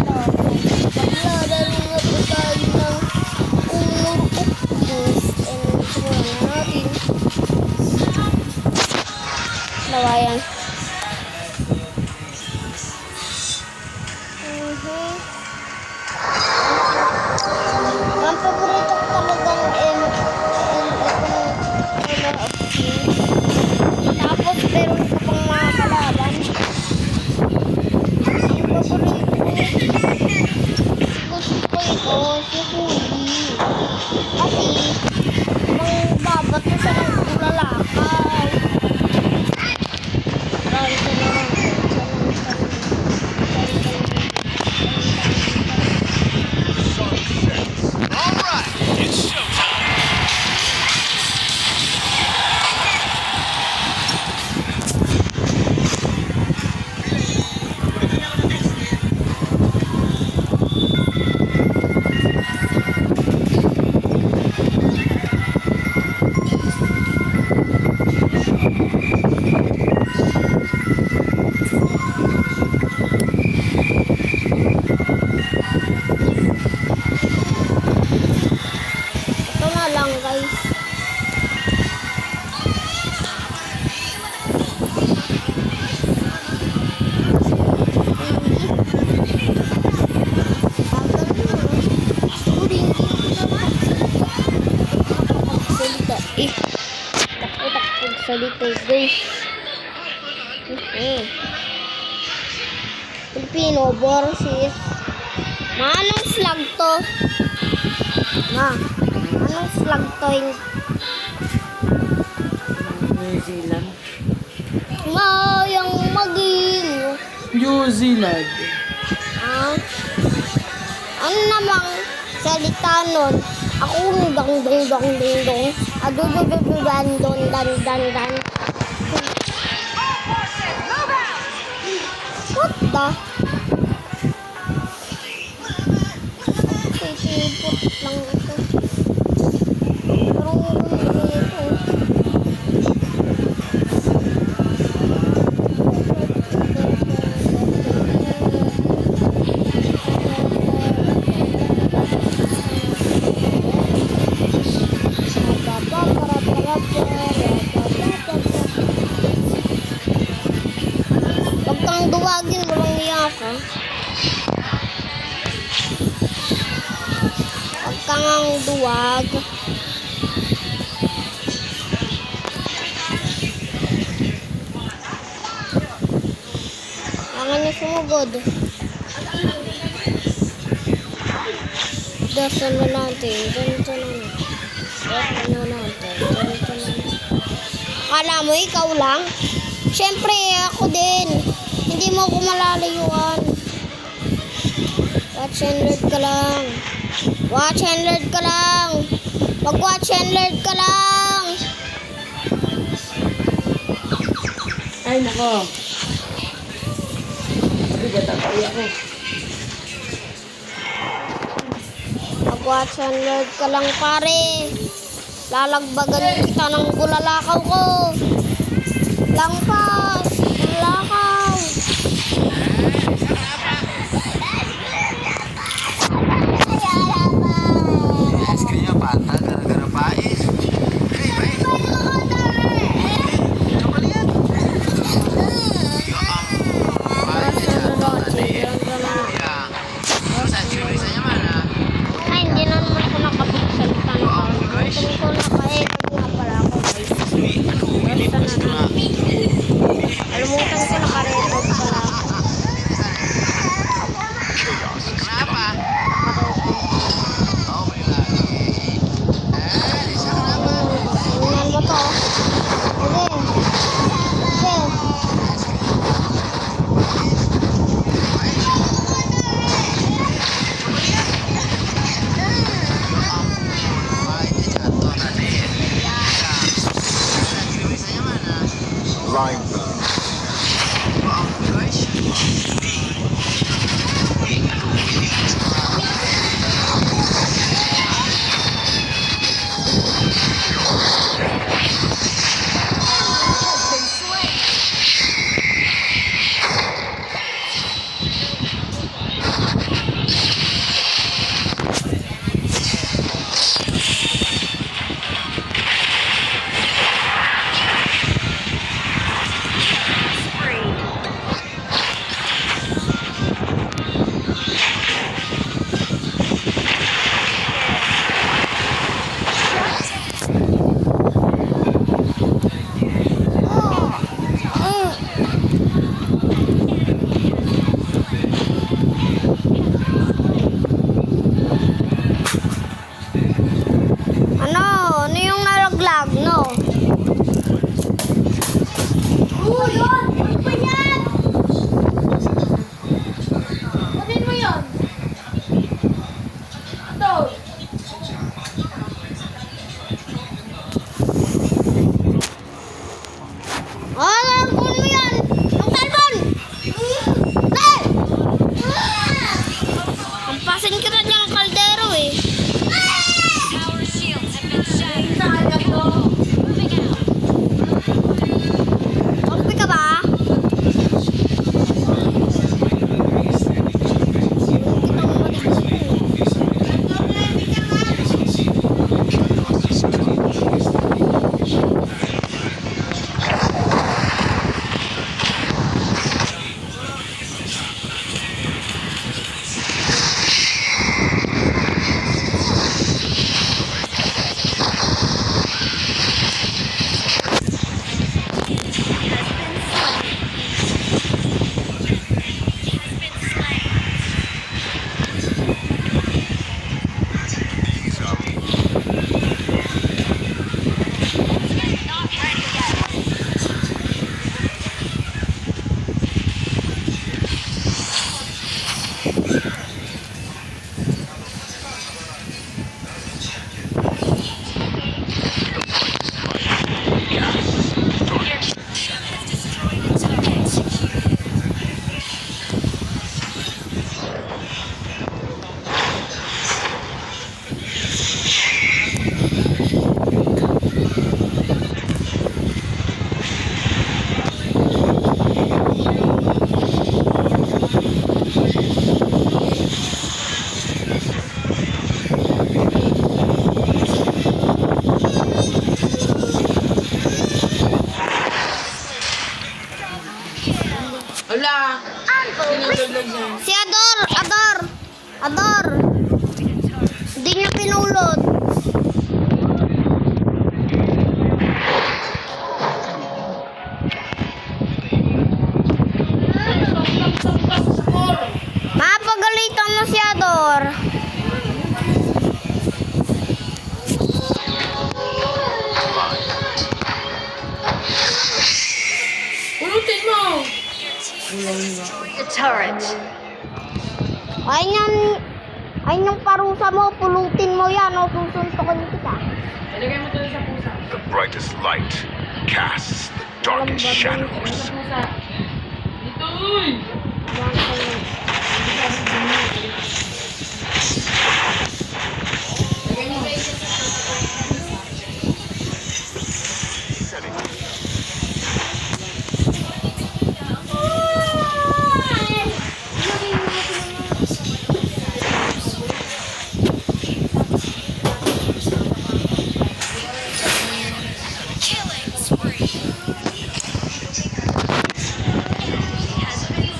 Maglalaro nga po tayo ng Umur-Ukbus. And sumunod na natin. Lawayan. Ang paborito ko talagang tapos meron ka pang mga kalaban. Ang paborito gusto ko si Huli. Kasi nang babat na siya ng bulalakaw. Marami ka naman. Ito na lang guys. Salita guys. Filipino versus anong flag to? Anong flag to? New Zealand. Yung maging New Zealand. ano namang salita nun? Ako dong dong dong dong dong. Adududududan don dan dan dan. What the? Sisipot lang ito. Parang ito. Huwag kang duwagin, walang iya ka. Huwag kang duwag. Kailangan niya sumugod. Dasan na natin. Ganito na natin. Dasan na natin. Ganito na natin. Akala mo ikaw lang? Siyempre, ako din. Hindi mo ako malalayuan. Watch and learn ka lang. Watch and learn ka lang. Mag-watch and learn ka lang. Ay, nako. Bigat ang kaya ko. Mag-watch and learn ka lang, pare. Lalagbagan kita ng bulalakaw ko. Langpas. Bulalakaw. Kayaknya patah gara-gara pais. Coba lihat. Ya ampun. Pais tadi. Ya. Terus Indonesia mana? Ay, hindi na naman ako nakapagsalita ng guys. Tungkol na pa eh. Kaya nga pala ako guys. Ini aduh ini pasti Ala! Sinagaglag niya. Si Ador! Ador! Ador! Hindi niya pinulot. Mapagalitan mo si Ador. Pulutin mo! The turret. Ay nang parusa mo, pulutin mo yan o susuntokin kita. Ilagay mo doon sa pusa. The brightest light casts the darkest shadows. Sa pusa. Dito, uy! Ilagay mo. Killing spree. Has been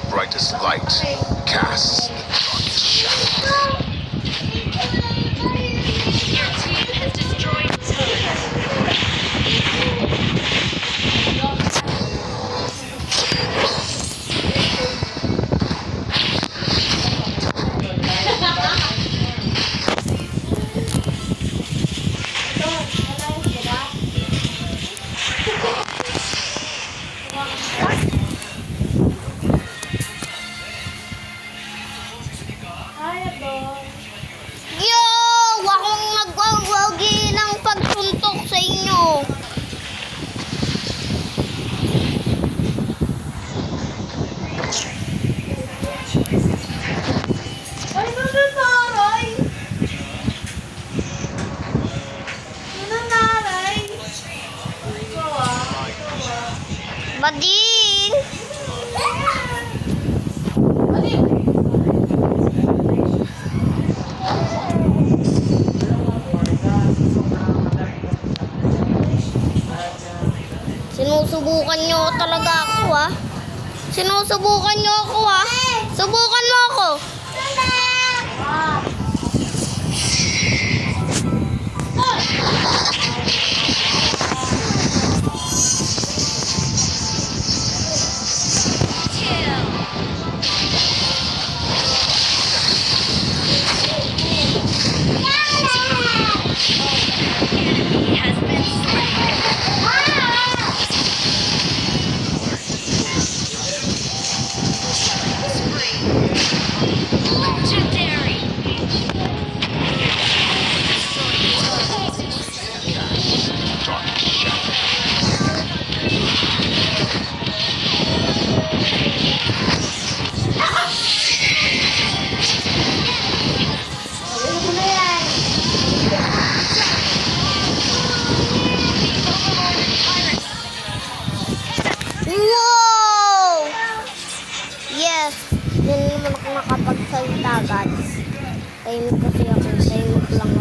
brightest light casts the darkest shadows. Your team has destroyed turrets. Yo! Akong nagwawagi ng pagsuntok sa inyo. Ay, nananaray! Nananaray! Bading! Sinusubukan nyo talaga ako, ha? Sinusubukan nyo ako, ha? Subukan mo ako. Has been spree. agad. Tahimik kasi ako. Tahimik lang